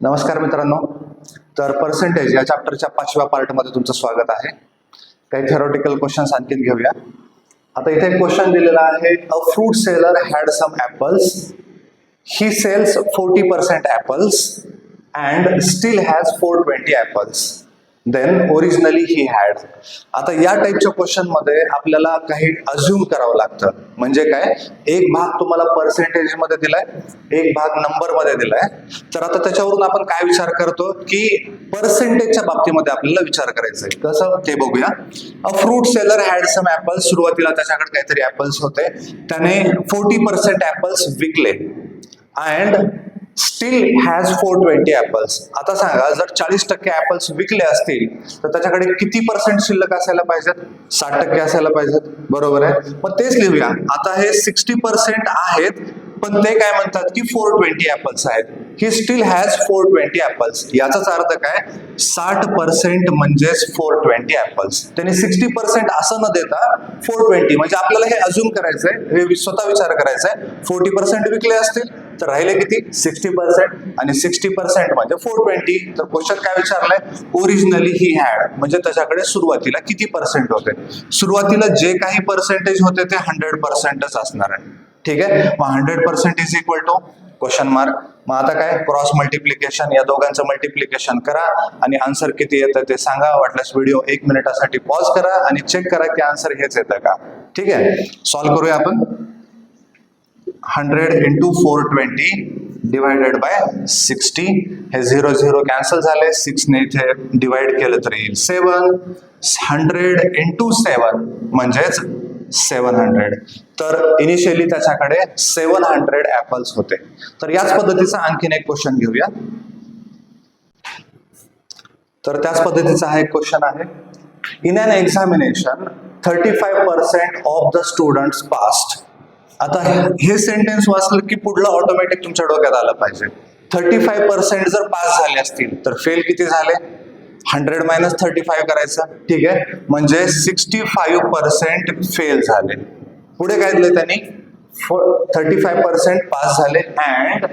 नमस्कार मित्रांनो. तर पर्सेंटेज या चॅप्टरच्या 5व्या पार्टमध्ये तुमचं स्वागत आहे. काही थेरॉटिकल क्वेश्चन्स आणखीन घेऊया. आता इथे एक क्वेश्चन दिलेला आहे. A fruit seller had some apples. He sells 40% apples and still has 420 apples. Then originally he had. आता या टाईपच्या क्वेश्चन मध्ये आपल्याला काही अज्युम करावं लागतं. म्हणजे काय, एक भाग तुम्हाला पर्सेंटेज मध्ये दिलाय, एक भाग नंबर मध्ये दिलाय. तर आता त्याच्यावरून आपण काय विचार करतो की पर्सेंटेजच्या बाबतीमध्ये आपल्याला विचार करायचा आहे. कसं ते बघूया. A fruit seller had some apples. सुरुवातीला त्याच्याकडे काहीतरी ऍपल्स होते, त्याने 40% ऍपल्स विकले अँड स्टील हॅज 420 ऍपल्स. आता सांगा, जर 40% ऍपल्स विकले असतील तर त्याच्याकडे किती पर्सेंट शिल्लक असायला पाहिजेत? 60% असायला पाहिजेत. बरोबर आहे. मग तेच लिहूया. आता हे 60% आहेत, पण ते काय म्हणतात की 420 ऍपल्स आहेत. ही स्टील हॅज 420 ऍपल्स. याचाच अर्थ काय, 60% म्हणजेच 420 ऍपल्स. त्यांनी 60% असं न देता 420, म्हणजे आपल्याला हे अज्युम करायचंय, हे स्वतः विचार करायचंय. 40% विकले असतील तर राहिले किती? 60%. आणि 60% म्हणजे 420. तर क्वेश्चन काय विचारलाय, ओरिजिनली ही हॅड, म्हणजे त्याच्याकडे सुरुवातीला किती पर्सेंट होते. सुरुवातीला जे काही पर्सेंटेज होते ते 100%च असणार आहे. ठीक आहे. मग 100% is equal to question mark. मग आता काय, क्रॉस मल्टिप्लिकेशन, या दोघांचं मल्टिप्लिकेशन करा आणि आन्सर किती येतं ते सांगा. वाटल्यास व्हिडिओ 1 मिनिटासाठी पॉज करा आणि चेक करा की आन्सर हेच येतं का. ठीक आहे. सॉल्व्ह करूया आपण. 100 into 420 डिवायडेड बाय 60. हे 0 0 कॅन्सल झाले. 6 ने इथे डिवाइड केलं तर येईल 7. 100 into 7 म्हणजेच 700. तर इनिशियली त्याच्याकडे 700 ऍपल्स होते. तर याच पद्धतीचा आणखीन एक क्वेश्चन घेऊया. तर त्याच पद्धतीचा हा एक क्वेश्चन आहे. In an examination 35% of the students passed. आता हे सेंटेन्स वाचलं की पुढलं ऑटोमॅटिक तुमच्या डोक्यात आलं पाहिजे. 35% जर पास झाले असतील तर फेल किती झाले? 100 मायनस 35 करायचं. ठीक आहे. म्हणजे 65% फेल झाले. पुढे काय दिलं त्यांनी, 35% पास झाले अँड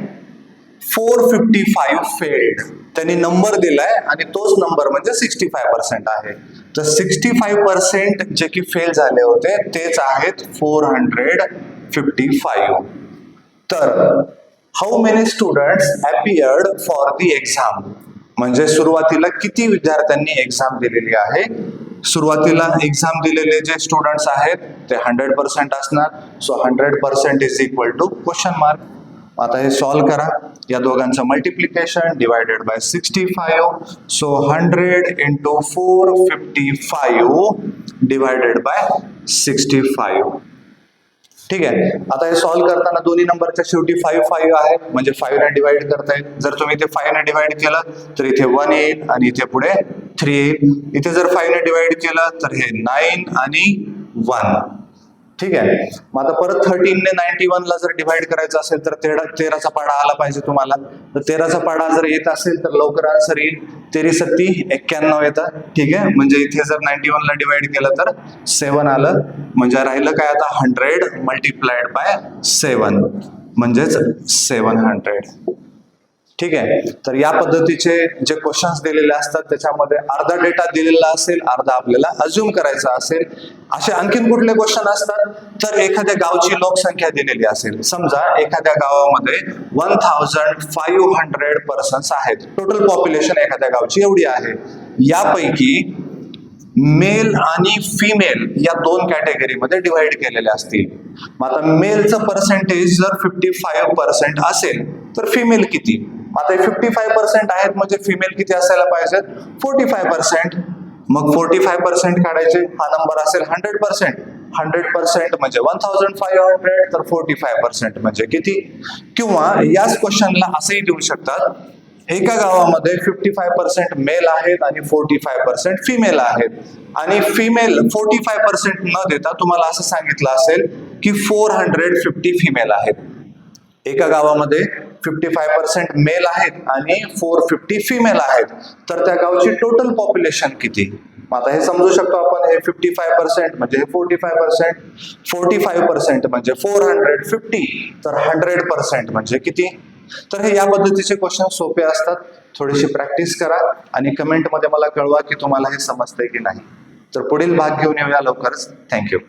455 फेल्ड. त्यांनी नंबर दिलाय आणि तोच नंबर म्हणजे 65% आहे. तर 65% जे की फेल झाले होते तेच आहेत 455. तर how many students appeared for the exam. म्हणजे सुरुवातीला किती विद्यार्थ्यांनी एक्झाम दिलेली आहे. सुरुवातीला एक्झाम दिलेले जे स्टुडंट्स आहेत ते 100% असणार. So 100% is equal to question mark. आता हे सॉल्व्ह करा. या दोघांचं multiplication divided by 65. So 100 into 455 divided by 65. ठीक आहे. आता हे सॉल्व्ह करताना दोन्ही नंबरच्या शेवटी 5 5 आहे, म्हणजे 5 ने डिवाइड करताय. जर तुम्ही इथे 5 ने डिवाइड केलं तर इथे 1 येईल आणि इथे पुढे 3 येईल. इथे जर 5 ने डिवाइड केलं तर हे 9 आणि 1. ठीक आहे. मग आता परत 13 ने 91 ला जर डिवाइड करायचं असेल तर 13चा पाडा आला पाहिजे तुम्हाला. तर 13चा पाडा जर येत असेल तर लवकर आन्सर येईल. 13 सत्ती 91 येतं. ठीक आहे. म्हणजे इथे जर 91 ला डिवाइड केलं तर 7 आलं. म्हणजे राहिलं काय आता 100 मल्टिप्लाइड बाय 7 म्हणजेच 700. ठीक आहे. तर या पद्धतीचे जे क्वेश्चन्स दिलेले असतात त्याच्यामध्ये अर्धा डेटा दिलेला असेल, अर्धा आपल्याला अज्युम करायचा असेल. असे आणखीन कुठले क्वेश्चन असतात, तर एखाद्या गावची लोकसंख्या दिलेली असेल. समजा एखाद्या गावामध्ये 1500 पर्सन्स आहेत. टोटल पॉप्युलेशन एखाद्या गावची एवढी आहे. यापैकी मेल आणि फिमेल या 2 कॅटेगरीमध्ये डिवाइड केलेले असतील. मग आता मेलचं पर्सेंटेज जर 55% असेल तर फिमेल किती? आता 55% आहेत म्हणजे फिमेल किती असायला पाहिजेत? 45%. मग 45% काढायचे. हा नंबर असेल 100%. 100% म्हणजे 1500. तर 45% म्हणजे किती? किंवा याच क्वेश्चनला असंही देऊ शकतात, एका गावामध्ये 55% मेल आहेत आणि 45% फिमेल आहेत. आणि फिमेल 45% न देता तुम्हाला असं सांगितलं असेल की 450 फिमेल आहेत. एका गावामध्ये 55% मेल आहेत आणि 450 फिमेल आहेत. तर त्या गावची टोटल पॉप्युलेशन किती? आता हे समजू शकतो आपण. हे 55% म्हणजे हे 45%. 45% म्हणजे 450. तर 100% म्हणजे किती? तर हे या पद्धतीचे क्वेश्चन सोपे असतात. थोडीशी प्रॅक्टिस करा आणि कमेंटमध्ये मला कळवा की तुम्हाला हे समजतंय की नाही. तर पुढील भाग घेऊन येऊया लवकरच. थँक्यू.